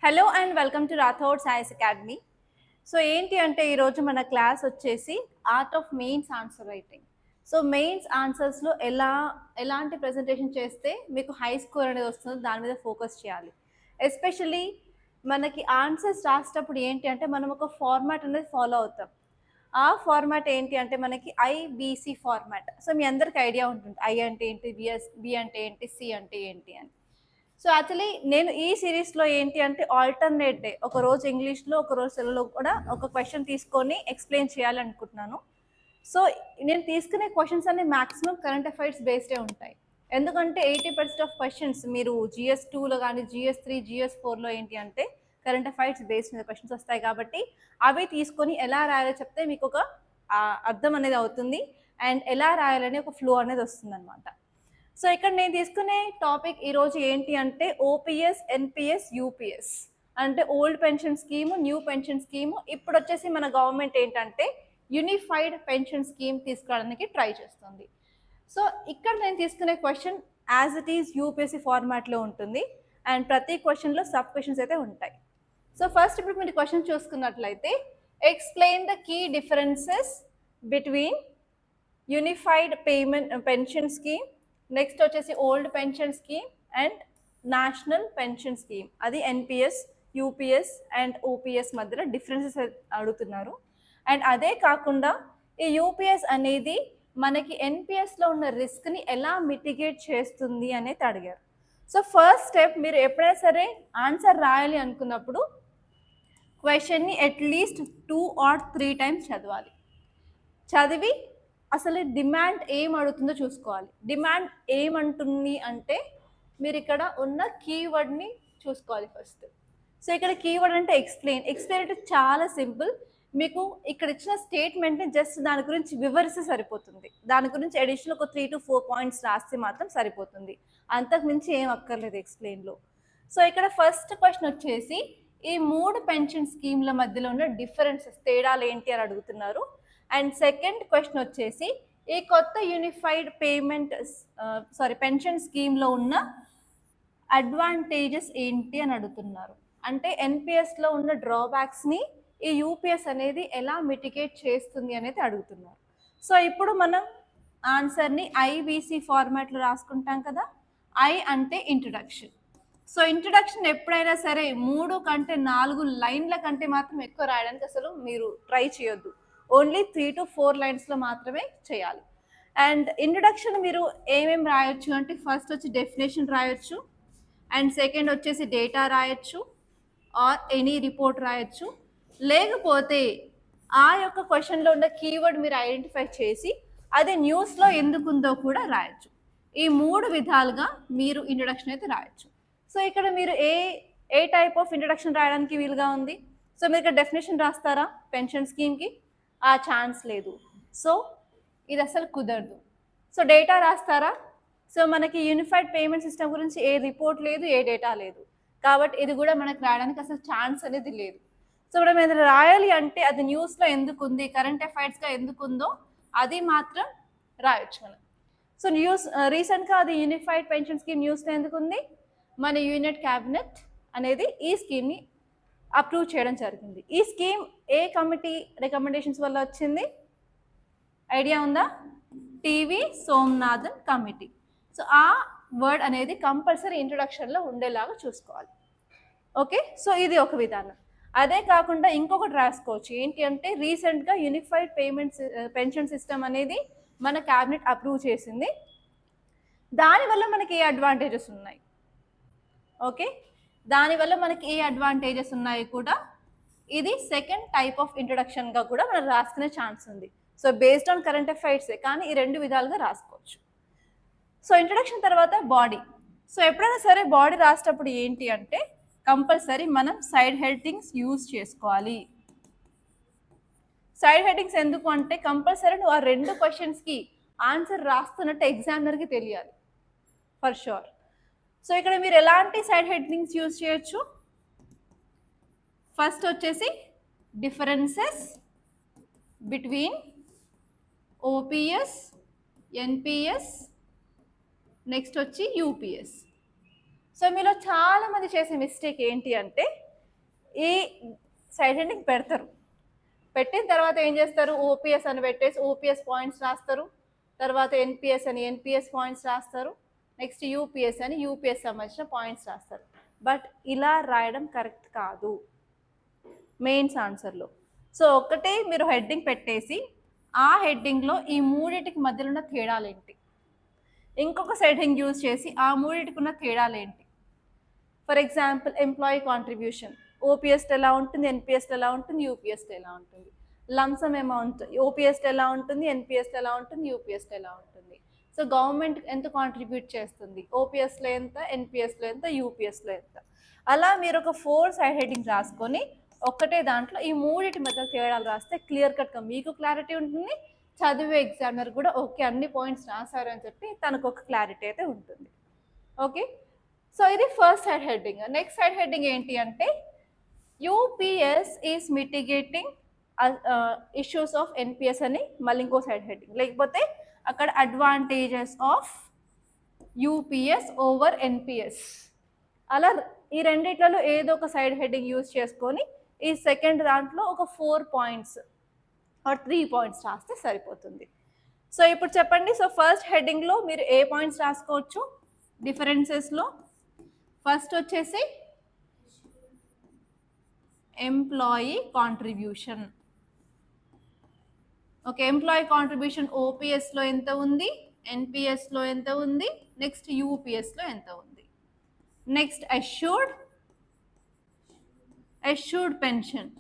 Hello and welcome to Rathod science academy. So ఏంటి అంటే ఈరోజు మన క్లాస్ వచ్చేసి art of mains answer writing. So mains ఆన్సర్స్లో ఎలాంటి ప్రజెంటేషన్ చేస్తే మీకు హై స్కోర్ అనేది వస్తుందో దాని మీద ఫోకస్ చేయాలి. ఎస్పెషల్లీ మనకి ఆన్సర్స్ రాసేటప్పుడు ఏంటి అంటే మనం ఒక ఫార్మాట్ అనేది ఫాలో అవుతాం. ఆ ఫార్మాట్ ఏంటి అంటే మనకి ఐబీసీ ఫార్మాట్. సో మీ అందరికి ఐడియా ఉంటుంది ఐ అంటే ఏంటి, బి అంటే ఏంటి, సి అంటే ఏంటి అని. సో యాక్చువల్లీ నేను ఈ సిరీస్లో ఏంటి అంటే ఆల్టర్నేట్ డే, ఒక రోజు ఇంగ్లీష్లో ఒక రోజు తెలుగులో కూడా ఒక క్వశ్చన్ తీసుకొని ఎక్స్ప్లెయిన్ చేయాలనుకుంటున్నాను. సో నేను తీసుకునే క్వశ్చన్స్ అన్ని మ్యాక్సిమం కరెంట్ అఫైర్స్ బేస్డే ఉంటాయి. ఎందుకంటే 80% ఆఫ్ క్వశ్చన్స్ మీరు GS 2లో కానీ GS 3 GS 4లో ఏంటి అంటే కరెంట్ అఫైర్స్ బేస్ మీద క్వశ్చన్స్ వస్తాయి. కాబట్టి అవి తీసుకొని ఎలా రాయాలో చెప్తే మీకు ఒక అర్థం అనేది అవుతుంది అండ్ ఎలా రాయాలనే ఒక ఫ్లో అనేది వస్తుంది అనమాట. సో ఇక్కడ నేను తీసుకునే టాపిక్ ఈరోజు ఏంటి అంటే ఓపీఎస్, ఎన్పిఎస్, యూపీఎస్ అంటే old pension scheme, new pension scheme. ఇప్పుడు వచ్చేసి మన గవర్నమెంట్ ఏంటంటే యూనిఫైడ్ పెన్షన్ స్కీమ్ తీసుకురావడానికి ట్రై చేస్తుంది. సో ఇక్కడ నేను తీసుకునే question as it is UPSC ఫార్మాట్లో ఉంటుంది అండ్ ప్రతి క్వశ్చన్లో సబ్ క్వశ్చన్స్ అయితే ఉంటాయి. సో ఫస్ట్ ఇప్పుడు మీరు క్వశ్చన్ చూసుకున్నట్లయితే explain the key differences between unified pension scheme, next వచ్చేసి old pension scheme and national pension scheme. అది ఎన్పిఎస్, యూపీఎస్ అండ్ ఓపీఎస్ మధ్యలో డిఫరెన్సెస్ అడుగుతున్నారు. అండ్ అదే కాకుండా ఈ యూపీఎస్ అనేది మనకి ఎన్పిఎస్లో ఉన్న రిస్క్ని ఎలా మిటిగేట్ చేస్తుంది అనేది అడిగారు. సో ఫస్ట్ స్టెప్, మీరు ఎప్పుడైనా సరే ఆన్సర్ రాయాలి అనుకున్నప్పుడు క్వశ్చన్ని అట్లీస్ట్ 2 or 3 times చదవాలి. చదివి అసలు డిమాండ్ ఏం అడుగుతుందో చూసుకోవాలి. డిమాండ్ ఏమంటుంది అంటే మీరు ఇక్కడ ఉన్న కీవర్డ్ని చూసుకోవాలి ఫస్ట్. సో ఇక్కడ కీవర్డ్ అంటే ఎక్స్ప్లెయిన్ అంటే చాలా సింపుల్. మీకు ఇక్కడ ఇచ్చిన స్టేట్మెంట్ని జస్ట్ దాని గురించి వివరిస్తే సరిపోతుంది. దాని గురించి అడిషనల్ ఒక 3 to 4 points రాస్తే మాత్రం సరిపోతుంది. అంతకు మించి ఏం అక్కర్లేదు ఎక్స్ప్లెయిన్లో. సో ఇక్కడ ఫస్ట్ క్వశ్చన్ వచ్చేసి ఈ 3 పెన్షన్ స్కీమ్ల మధ్యలో ఉన్న డిఫరెన్సెస్, తేడాలు ఏంటి అని అడుగుతున్నారు. అండ్ సెకండ్ క్వశ్చన్ వచ్చేసి ఈ కొత్త యూనిఫైడ్ పెన్షన్ స్కీమ్లో ఉన్న అడ్వాంటేజెస్ ఏంటి అని అడుగుతున్నారు. అంటే ఎన్పిఎస్లో ఉన్న డ్రాబ్యాక్స్ని ఈ యూపీఎస్ అనేది ఎలా మిటిగేట్ చేస్తుంది అనేది అడుగుతున్నారు. సో ఇప్పుడు మనం ఆన్సర్ని ఐబీసీ ఫార్మాట్లో రాసుకుంటాం కదా. ఐ అంటే ఇంట్రడక్షన్. సో ఇంట్రడక్షన్ ఎప్పుడైనా సరే 3 కంటే 4 లైన్ల కంటే మాత్రం ఎక్కువ రాయడానికి అసలు మీరు ట్రై చేయొద్దు. ఓన్లీ 3 to 4 లైన్స్లో మాత్రమే చేయాలి. అండ్ ఇంట్రడక్షన్ మీరు ఏమేమి రాయొచ్చు అంటే ఫస్ట్ వచ్చి డెఫినేషన్ రాయొచ్చు, అండ్ సెకండ్ వచ్చేసి డేటా రాయొచ్చు ఆర్ ఎనీ రిపోర్ట్ రాయొచ్చు. లేకపోతే ఆ యొక్క క్వశ్చన్లో ఉన్న కీవర్డ్ మీరు ఐడెంటిఫై చేసి అది న్యూస్లో ఎందుకుందో కూడా రాయొచ్చు. ఈ 3 విధాలుగా మీరు ఇంట్రడక్షన్ అయితే రాయొచ్చు. సో ఇక్కడ మీరు ఏ టైప్ ఆఫ్ ఇంట్రడక్షన్ రాయడానికి వీలుగా ఉంది? సో మీరు ఇక్కడ డెఫినేషన్ రాస్తారా పెన్షన్ స్కీమ్కి? ఆ ఛాన్స్ లేదు. సో ఇది అసలు కుదరదు. సో డేటా రాస్తారా? సో మనకి యూనిఫైడ్ పేమెంట్ సిస్టమ్ గురించి ఏ రిపోర్ట్ లేదు, ఏ డేటా లేదు. కాబట్టి ఇది కూడా మనకు రాయడానికి అసలు ఛాన్స్ అనేది లేదు. సో మనం ఏదైనా రాయాలి అంటే అది న్యూస్లో ఎందుకు ఉంది, కరెంట్ అఫైర్స్గా ఎందుకు ఉందో అది మాత్రం రాయొచ్చు మనం. సో రీసెంట్గా అది యూనిఫైడ్ పెన్షన్ స్కీమ్ న్యూస్లో ఎందుకు ఉంది? మన యూనిట్ క్యాబినెట్ అనేది ఈ స్కీమ్ని అప్రూవ్ చేయడం జరిగింది. ఈ స్కీమ్ ఏ కమిటీ రికమెండేషన్స్ వల్ల వచ్చింది? ఐడియా ఉందా? TV Somanathan committee. సో ఆ వర్డ్ అనేది కంపల్సరీ ఇంట్రొడక్షన్లో ఉండేలాగా చూసుకోవాలి. ఓకే, సో ఇది ఒక విధానం. అదే కాకుండా ఇంకొకటి రాసుకోవచ్చు. ఏంటి అంటే రీసెంట్గా యూనిఫైడ్ పెన్షన్ సిస్టమ్ అనేది మన క్యాబినెట్ అప్రూవ్ చేసింది. దానివల్ల మనకి ఏ అడ్వాంటేజెస్ ఉన్నాయి? ఓకే, దానివల్ల మనకి ఏ అడ్వాంటేజెస్ ఉన్నాయి కూడా ఇది సెకండ్ టైప్ ఆఫ్ ఇంట్రొడక్షన్గా కూడా మనం రాసుకునే ఛాన్స్ ఉంది. సో బేస్డ్ ఆన్ కరెంట్ అఫైర్సే, కానీ ఈ 2 విధాలుగా రాసుకోవచ్చు. సో ఇంట్రొడక్షన్ తర్వాత బాడీ. సో ఎప్పుడైనా సరే బాడీ రాసేటప్పుడు ఏంటి అంటే కంపల్సరీ మనం సైడ్ హెడ్డింగ్స్ యూజ్ చేసుకోవాలి. సైడ్ హెడ్డింగ్స్ ఎందుకు అంటే కంపల్సరీ నువ్వు ఆ 2 క్వశ్చన్స్కి ఆన్సర్ రాస్తున్నట్టు ఎగ్జామినర్కి తెలియాలి ఫర్ షూర్. సో ఇక్కడ మీరు ఎలాంటి సైడ్ హెడ్డింగ్స్ యూజ్ చేయొచ్చు? ఫస్ట్ వచ్చేసి differences between OPS, NPS, next వచ్చి యూపీఎస్. సో మీలో చాలామంది చేసే మిస్టేక్ ఏంటి అంటే ఈ సైడ్ హెడ్డింగ్ పెడతారు. పెట్టిన తర్వాత ఏం చేస్తారు, ఓపీఎస్ అని పెట్టేసి ఓపీఎస్ పాయింట్స్ రాస్తారు, తర్వాత ఎన్పిఎస్ అని ఎన్పిఎస్ పాయింట్స్ రాస్తారు, నెక్స్ట్ యూపీఎస్ అని యూపీఎస్ సంబంధించిన పాయింట్స్ రాస్తారు. బట్ ఇలా రాయడం కరెక్ట్ కాదు మెయిన్స్ ఆన్సర్లో. సో ఒకటే మీరు హెడ్డింగ్ పెట్టేసి ఆ హెడ్డింగ్లో ఈ మూడింటికి మధ్యలో ఉన్న తేడాలేంటి, ఇంకొక హెడ్డింగ్ యూజ్ చేసి ఆ మూడింటికి ఉన్న తేడాలేంటి. For example employee contribution OPS ఎలా ఉంటుంది, ఎన్పిఎస్ ఎలా ఉంటుంది, యూపీఎస్ ఎలా ఉంటుంది. లంసమ్ అమౌంట్ ఓపీఎస్ ఎలా ఉంటుంది, ఎన్పిఎస్ ఎలా ఉంటుంది, యూపీఎస్ ఎలా ఉంటుంది. సో గవర్నమెంట్ ఎంత కాంట్రిబ్యూట్ చేస్తుంది, ఓపీఎస్లో ఎంత, ఎన్పిఎస్లో ఎంత, యూపీఎస్లో ఎంత. అలా మీరు ఒక 4 సైడ్ హెడ్డింగ్ రాసుకొని ఒక్కటే దాంట్లో ఈ మూడింటి మధ్య తేడాలు రాస్తే క్లియర్ కట్గా మీకు క్లారిటీ ఉంటుంది, చదివే ఎగ్జామినర్ కూడా ఓకే అన్ని పాయింట్స్ రాశారు అని చెప్పి తనకు ఒక క్లారిటీ అయితే ఉంటుంది. ఓకే, సో ఇది first side heading. Next side heading ఏంటి అంటే UPS is mitigating issues of NPS అని మళ్ళీ ఇంకో సైడ్ హెడ్డింగ్. లేకపోతే అక్కడ advantages of UPS over NPS. అలా ఈ రెండిట్లలో ఏదో ఒక సైడ్ హెడ్డింగ్ యూజ్ చేసుకొని ఈ సెకండ్ దాంట్లో ఒక 4 పాయింట్స్ ఆర్ 3 పాయింట్స్ రాస్తే సరిపోతుంది. సో ఇప్పుడు చెప్పండి, సో ఫస్ట్ హెడ్డింగ్లో మీరు ఏ పాయింట్స్ రాసుకోవచ్చు డిఫరెన్సెస్లో. ఫస్ట్ వచ్చేసి employee contribution. Okay, employee contribution ఓపీఎస్లో ఎంత ఉంది, ఎన్పిఎస్లో ఎంత ఉంది, నెక్స్ట్ యూపీఎస్లో ఎంత ఉంది. Next assured pension.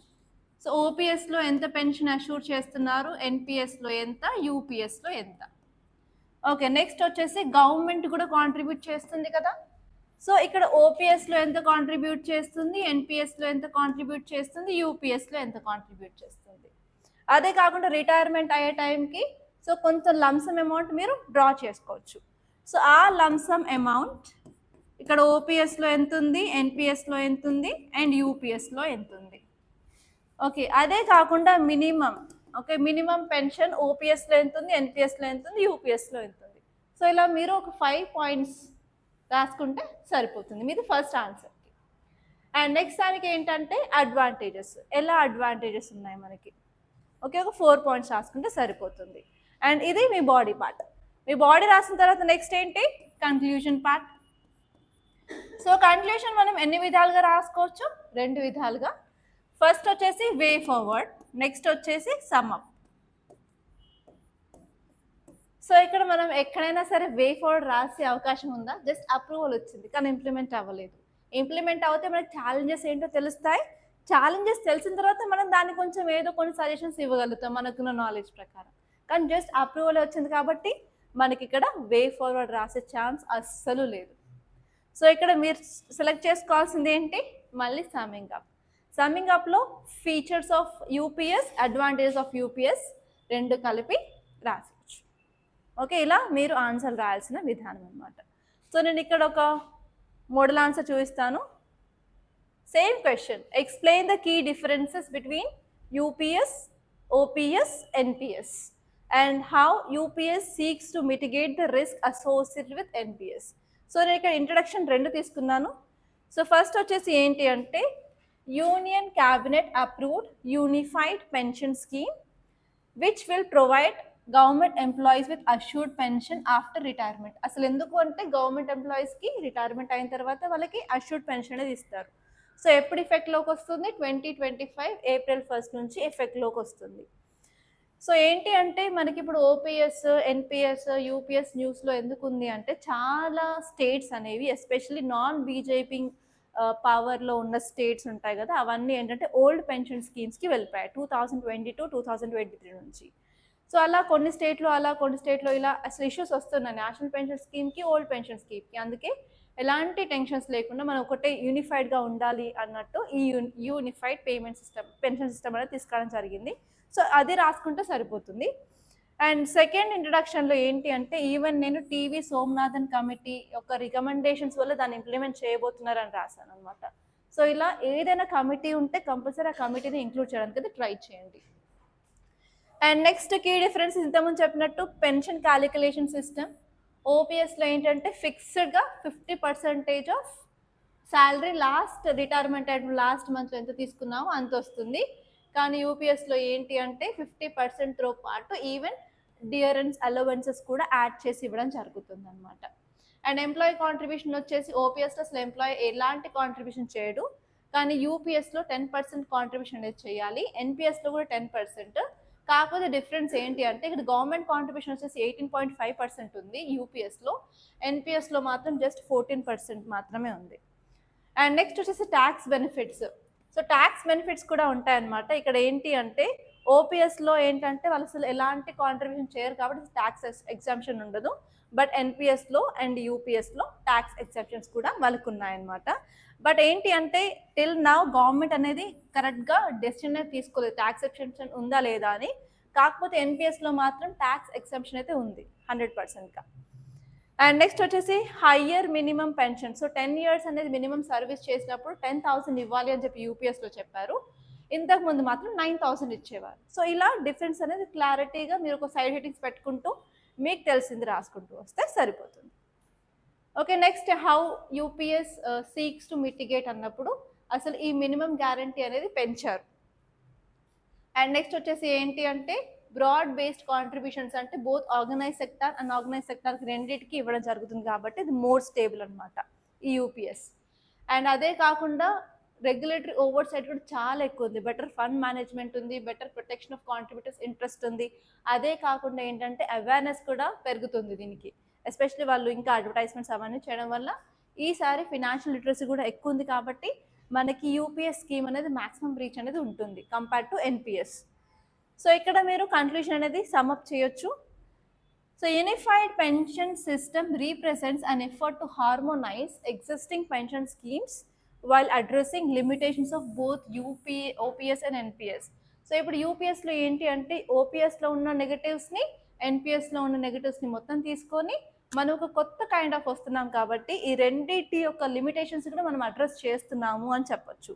సో ఓపీఎస్లో ఎంత పెన్షన్ అష్యూర్ చేస్తున్నారు, ఎన్పిఎస్లో ఎంత, యూపీఎస్లో ఎంత. ఓకే, నెక్స్ట్ వచ్చేసి గవర్నమెంట్ కూడా కాంట్రిబ్యూట్ చేస్తుంది కదా. సో ఇక్కడ ఓపీఎస్లో ఎంత కాంట్రిబ్యూట్ చేస్తుంది, ఎన్పిఎస్లో ఎంత కాంట్రిబ్యూట్ చేస్తుంది, యూపీఎస్లో ఎంత కాంట్రిబ్యూట్ చేస్తుంది. అదే కాకుండా రిటైర్మెంట్ అయ్యే టైంకి సో కొంత లంసమ్ అమౌంట్ మీరు డ్రా చేసుకోవచ్చు. సో ఆ లంసమ్ అమౌంట్ ఇక్కడ ఓపీఎస్లో ఎంత ఉంది, ఎన్పిఎస్లో ఎంత ఉంది, అండ్ యూపీఎస్లో ఎంత ఉంది. ఓకే, అదే కాకుండా మినిమం, ఓకే మినిమం పెన్షన్ ఓపీఎస్లో ఎంత ఉంది, ఎన్పిఎస్లో ఎంత ఉంది, యూపీఎస్లో ఎంత ఉంది. సో ఇలా మీరు ఒక 5 పాయింట్స్ రాసుకుంటే సరిపోతుంది మీది ఫస్ట్ ఆన్సర్కి. అండ్ నెక్స్ట్ దానికి ఏంటంటే అడ్వాంటేజెస్, ఎలా అడ్వాంటేజెస్ ఉన్నాయి మనకి. ఓకే, ఒక 4 పాయింట్స్ రాసుకుంటే సరిపోతుంది. అండ్ ఇది మీ బాడీ పార్ట్. మీ బాడీ రాసిన తర్వాత నెక్స్ట్ ఏంటి, కన్క్లూజన్ పార్ట్. సో కన్క్లూజన్ మనం ఎన్ని విధాలుగా రాసుకోవచ్చు, 2 విధాలుగా. ఫస్ట్ వచ్చేసి వే ఫార్వర్డ్, నెక్స్ట్ వచ్చేసి సమ్ అప్. సో ఇక్కడ మనం ఎక్కడైనా సరే వే ఫార్వర్డ్ రాసే అవకాశం ఉందా, జస్ట్ అప్రూవల్ వచ్చింది కానీ ఇంప్లిమెంట్ అవ్వలేదు. ఇంప్లిమెంట్ అవుతే మనకి ఛాలెంజెస్ ఏంటో తెలుస్తాయి, ఛాలెంజెస్ తెలిసిన తర్వాత మనం దాన్ని కొంచెం ఏదో కొన్ని సజెషన్స్ ఇవ్వగలుగుతాం మనకున్న నాలెడ్జ్ ప్రకారం. కానీ జస్ట్ అప్రూవల్ వచ్చింది కాబట్టి మనకి ఇక్కడ వే ఫార్వర్డ్ రాసే ఛాన్స్ అస్సలు లేదు. సో ఇక్కడ మీరు సెలెక్ట్ చేసుకోవాల్సింది ఏంటి, మళ్ళీ సమ్మింగ్ అప్. సమ్మింగ్ అప్లో features of UPS, advantages of UPS 2 కలిపి రాసేయచ్చు. ఓకే, ఇలా మీరు ఆన్సర్ రాయాల్సిన విధానం అనమాట. సో నేను ఇక్కడ ఒక మోడల్ ఆన్సర్ చూపిస్తాను. Same question, explain the key differences between UPS, OPS, NPS and how UPS seeks to mitigate the risk associated with NPS. So నేను ఇక్కడ ఇంట్రడక్షన్ 2 తీసుకున్నాను. సో ఫస్ట్ వచ్చేసి ఏంటి అంటే union cabinet approved unified pension scheme which will provide government employees with assured pension after retirement. అసలు ఎందుకు అంటే government ఎంప్లాయీస్కి రిటైర్మెంట్ అయిన తర్వాత వాళ్ళకి అష్యూర్డ్ పెన్షన్ అనేది ఇస్తారు. సో ఎప్పుడు ఎఫెక్ట్లోకి వస్తుంది, 2025 ఏప్రిల్ 1 నుంచి ఎఫెక్ట్లోకి వస్తుంది. సో ఏంటి అంటే మనకి ఇప్పుడు ఓపీఎస్, ఎన్పిఎస్, యూపీఎస్ న్యూస్లో ఎందుకు ఉంది అంటే చాలా స్టేట్స్ అనేవి ఎస్పెషల్లీ నాన్ బీజేపీ పవర్లో ఉన్న స్టేట్స్ ఉంటాయి కదా, అవన్నీ ఏంటంటే ఓల్డ్ పెన్షన్ స్కీమ్స్కి వెళ్ళిపోయాయి 2022, 2023 నుంచి. సో అలా కొన్ని స్టేట్లో ఇలా అసలు ఇష్యూస్ వస్తున్నాయి నేషనల్ పెన్షన్ స్కీమ్కి, ఓల్డ్ పెన్షన్ స్కీమ్కి. అందుకే ఎలాంటి టెన్షన్స్ లేకుండా మనం ఒకటే యూనిఫైడ్గా ఉండాలి అన్నట్టు ఈ unified payment system, pension system అనేది తీసుకురావడం జరిగింది. సో అది రాసుకుంటే సరిపోతుంది. అండ్ సెకండ్ ఇంట్రడక్షన్లో ఏంటి అంటే ఈవెన్ నేను టీవీ సోమనాథన్ కమిటీ యొక్క రికమెండేషన్స్ వల్ల దాన్ని ఇంప్లిమెంట్ చేయబోతున్నారని రాశాను అనమాట. సో ఇలా ఏదైనా కమిటీ ఉంటే కంపల్సరీ ఆ కమిటీని ఇంక్లూడ్ చేయడానికి అయితే ట్రై చేయండి. అండ్ నెక్స్ట్ కీ డిఫరెన్స్ ఇంతకుముందు చెప్పినట్టు పెన్షన్ క్యాలిక్యులేషన్ సిస్టమ్. ఓపీఎస్లో ఏంటంటే ఫిక్స్డ్గా 50% ఆఫ్ శాలరీ లాస్ట్ రిటైర్మెంట్ అయిన లాస్ట్ మంత్లో ఎంత తీసుకున్నామో అంత వస్తుంది. కానీ యూపీఎస్లో ఏంటి అంటే 50%తో పాటు ఈవెన్ డియరెన్స్ అలవెన్సెస్ కూడా యాడ్ చేసి ఇవ్వడం జరుగుతుంది అనమాట. అండ్ ఎంప్లాయీ కాంట్రిబ్యూషన్ వచ్చేసి ఓపీఎస్లో అసలు ఎంప్లాయీ ఎలాంటి కాంట్రిబ్యూషన్ చేయడు, కానీ యూపీఎస్లో 10% కాంట్రిబ్యూషన్ అనేది చేయాలి. ఎన్పిఎస్లో కూడా 10%. కాకపోతే డిఫరెన్స్ ఏంటి అంటే ఇక్కడ గవర్నమెంట్ కాంట్రిబ్యూషన్ వచ్చేసి 18.5% ఉంది యూపీఎస్లో, ఎన్పిఎస్లో మాత్రం జస్ట్ 14% మాత్రమే ఉంది. అండ్ నెక్స్ట్ వచ్చేసి tax benefits. So tax benefits కూడా ఉంటాయన్నమాట. ఇక్కడ ఏంటి అంటే ఓపీఎస్లో ఏంటంటే వాళ్ళు అసలు ఎలాంటి కాంట్రిబ్యూషన్ చేయరు కాబట్టి ట్యాక్స్ ఎగ్జామ్షన్ ఉండదు. బట్ ఎన్పిఎస్లో అండ్ యూపీఎస్లో ట్యాక్స్ ఎగ్జామ్షన్స్ కూడా వాళ్ళకు ఉన్నాయన్నమాట. బట్ ఏంటి అంటే టిల్ నౌ గవర్నమెంట్ అనేది కరెక్ట్గా డెసిషన్ అనేది తీసుకోలేదు ట్యాక్స్ ఎగ్జామ్షన్ ఉందా లేదా అని. కాకపోతే ఎన్పిఎస్లో మాత్రం ట్యాక్స్ ఎగ్జామ్షన్ అయితే ఉంది 100%గా. అండ్ నెక్స్ట్ వచ్చేసి higher minimum pension. So 10 years అనేది మినిమం సర్వీస్ చేసినప్పుడు 10,000 ఇవ్వాలి అని చెప్పి యూపీఎస్లో చెప్పారు. ఇంతకుముందు మాత్రం 9,000 ఇచ్చేవారు. సో ఇలా డిఫరెన్స్ అనేది క్లారిటీగా మీరు ఒక సైడ్ హెడ్డింగ్స్ పెట్టుకుంటూ మీకు తెలిసింది రాసుకుంటూ వస్తే సరిపోతుంది. Okay, next how UPS seeks to mitigate అన్నప్పుడు అసలు ఈ మినిమం గ్యారంటీ అనేది పెంచారు. అండ్ నెక్స్ట్ వచ్చేసి ఏంటి అంటే బ్రాడ్ బేస్డ్ కాంట్రిబ్యూషన్స్ అంటే both organise sector and organise సెక్టార్కి రెండింటికి ఇవ్వడం జరుగుతుంది కాబట్టి ఇది మోర్ స్టేబుల్ అనమాట ఈ యూపీఎస్. అండ్ అదే కాకుండా రెగ్యులేటరీ ఓవర్ సైట్ కూడా చాలా ఎక్కువ ఉంది. బెటర్ ఫండ్ మేనేజ్మెంట్ ఉంది, better protection of contributors interest ఉంది. అదే కాకుండా ఏంటంటే అవేర్నెస్ కూడా పెరుగుతుంది దీనికి, ఎస్పెషల్లీ వాళ్ళు ఇంకా అడ్వర్టైజ్మెంట్స్ అవన్నీ చేయడం వల్ల ఈసారి ఫినాన్షియల్ లిటరసీ కూడా ఎక్కువ ఉంది కాబట్టి మనకి యూపీఎస్ స్కీమ్ అనేది మ్యాక్సిమం రీచ్ అనేది ఉంటుంది కంపేర్ టు ఎన్పిఎస్. సో ఇక్కడ మీరు కన్క్లూషన్ అనేది సమ్అప్ చేయొచ్చు. So unified pension system represents an effort to harmonise existing pension schemes while addressing limitations of both OPS and NPS. సో ఇప్పుడు యూపీఎస్లో ఏంటి అంటే ఓపీఎస్లో ఉన్న నెగటివ్స్ని ఎన్పిఎస్లో ఉన్న నెగటివ్స్ని మొత్తం తీసుకొని మనం ఒక కొత్త కైండ్ ఆఫ్ వస్తున్నాం కాబట్టి ఈ రెండింటి యొక్క లిమిటేషన్స్ కూడా మనం అడ్రస్ చేస్తున్నాము అని చెప్పొచ్చు.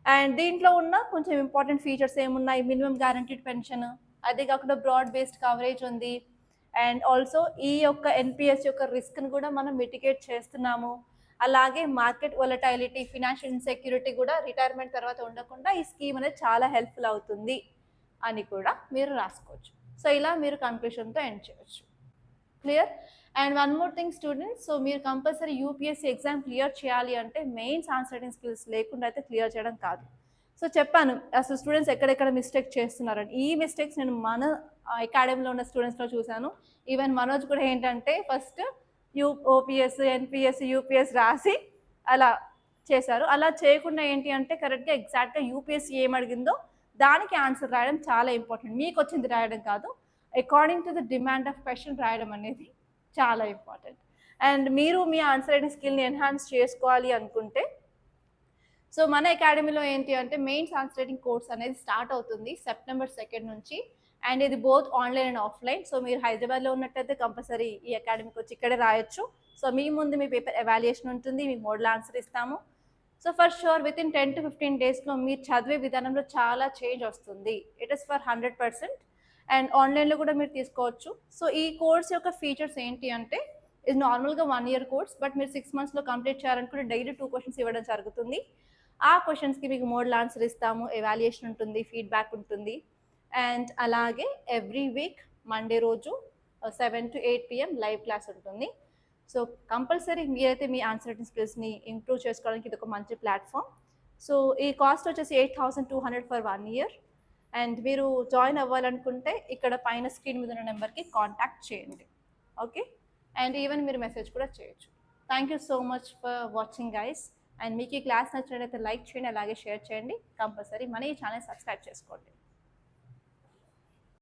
అండ్ దీంట్లో ఉన్న కొంచెం ఇంపార్టెంట్ ఫీచర్స్ ఏమున్నాయి, మినిమం గ్యారంటీడ్ పెన్షన్, అదే కాకుండా బ్రాడ్ బేస్డ్ కవరేజ్ ఉంది. అండ్ ఆల్సో ఈ యొక్క ఎన్పిఎస్ యొక్క రిస్క్ని కూడా మనం మిటిగేట్ చేస్తున్నాము. అలాగే మార్కెట్ వొలటైలిటీ, ఫినాన్షియల్ ఇన్సెక్యూరిటీ కూడా రిటైర్మెంట్ తర్వాత ఉండకుండా ఈ స్కీమ్ అనేది చాలా హెల్ప్ఫుల్ అవుతుంది అని కూడా మీరు రాసుకోవచ్చు. సో ఇలా మీరు కన్క్లూషన్తో ఎండ్ చేయొచ్చు. Clear? And one more thing students, so మీరు కంపల్సరీ యూపీఎస్సీ ఎగ్జామ్ క్లియర్ చేయాలి అంటే మెయిన్స్ ఆన్సర్ రైటింగ్ స్కిల్స్ లేకుండా అయితే క్లియర్ చేయడం కాదు. సో చెప్పాను అసలు స్టూడెంట్స్ ఎక్కడెక్కడ మిస్టేక్ చేస్తున్నారని. ఈ మిస్టేక్స్ నేను మన అకాడమీలో ఉన్న స్టూడెంట్స్లో చూశాను. ఈవెన్ మనోజ్ కూడా ఏంటంటే ఫస్ట్ ఓపీఎస్, ఎన్పిఎస్, యూపీఎస్ రాసి అలా చేశారు. అలా చేయకుండా ఏంటి అంటే కరెక్ట్గా ఎగ్జాక్ట్గా యూపీఎస్సీ ఏం అడిగిందో దానికి ఆన్సర్ రాయడం చాలా ఇంపార్టెంట్. మీకు వచ్చింది రాయడం కాదు, according to the demand of question రాయడం అనేది చాలా ఇంపార్టెంట్. అండ్ మీరు మీ ఆన్సర్ రైటింగ్ స్కిల్ని ఎన్హాన్స్ చేసుకోవాలి అనుకుంటే సో మన అకాడమీలో ఏంటి అంటే మెయిన్స్ ఆన్సర్ రైటింగ్ కోర్స్ అనేది స్టార్ట్ అవుతుంది September 2 నుంచి. అండ్ ఇది both online and offline. So మీరు హైదరాబాద్లో ఉన్నట్టయితే కంపల్సరీ ఈ అకాడమీకి వచ్చి ఇక్కడే రాయొచ్చు. సో మీ ముందు మీ పేపర్ ఎవాల్యుయేషన్ ఉంటుంది, మీ మోడల్ ఆన్సర్ ఇస్తాము. So for sure with in 10 to 15 డేస్లో మీరు చదివే విధానంలో చాలా చేంజ్ వస్తుంది. It is for 100%. అండ్ ఆన్లైన్లో కూడా మీరు తీసుకోవచ్చు. సో ఈ కోర్స్ యొక్క ఫీచర్స్ ఏంటి అంటే ఇది నార్మల్గా 1 year కోర్స్, బట్ మీరు 6 monthsలో కంప్లీట్ చేయాలనుకుంటే డైలీ 2 questions ఇవ్వడం జరుగుతుంది. ఆ క్వశ్చన్స్కి మీకు మోడల్ ఆన్సర్ ఇస్తాము, ఎవాల్యుయేషన్ ఉంటుంది, ఫీడ్బ్యాక్ ఉంటుంది. అండ్ అలాగే ఎవ్రీ వీక్ మండే రోజు 7 to 8 PM లైవ్ క్లాస్ ఉంటుంది. సో కంపల్సరీ మీరైతే మీ ఆన్సర్ రైటింగ్ స్కిల్స్ని ఇంప్రూవ్ చేసుకోవడానికి ఇది ఒక మంచి ప్లాట్ఫామ్. సో ఈ కాస్ట్ వచ్చేసి 8,200 for 1 year. అండ్ మీరు జాయిన్ అవ్వాలనుకుంటే ఇక్కడ పైన స్క్రీన్ మీద ఉన్న నెంబర్కి కాంటాక్ట్ చేయండి. ఓకే, అండ్ ఈవెన్ మీరు మెసేజ్ కూడా చేయొచ్చు. Thank you so much for watching guys. And మీకు ఈ క్లాస్ నచ్చినట్లయితే లైక్ చేయండి, అలాగే షేర్ చేయండి. కంపల్సరీ మన ఈ ఛానల్ సబ్స్క్రైబ్ చేసుకోండి.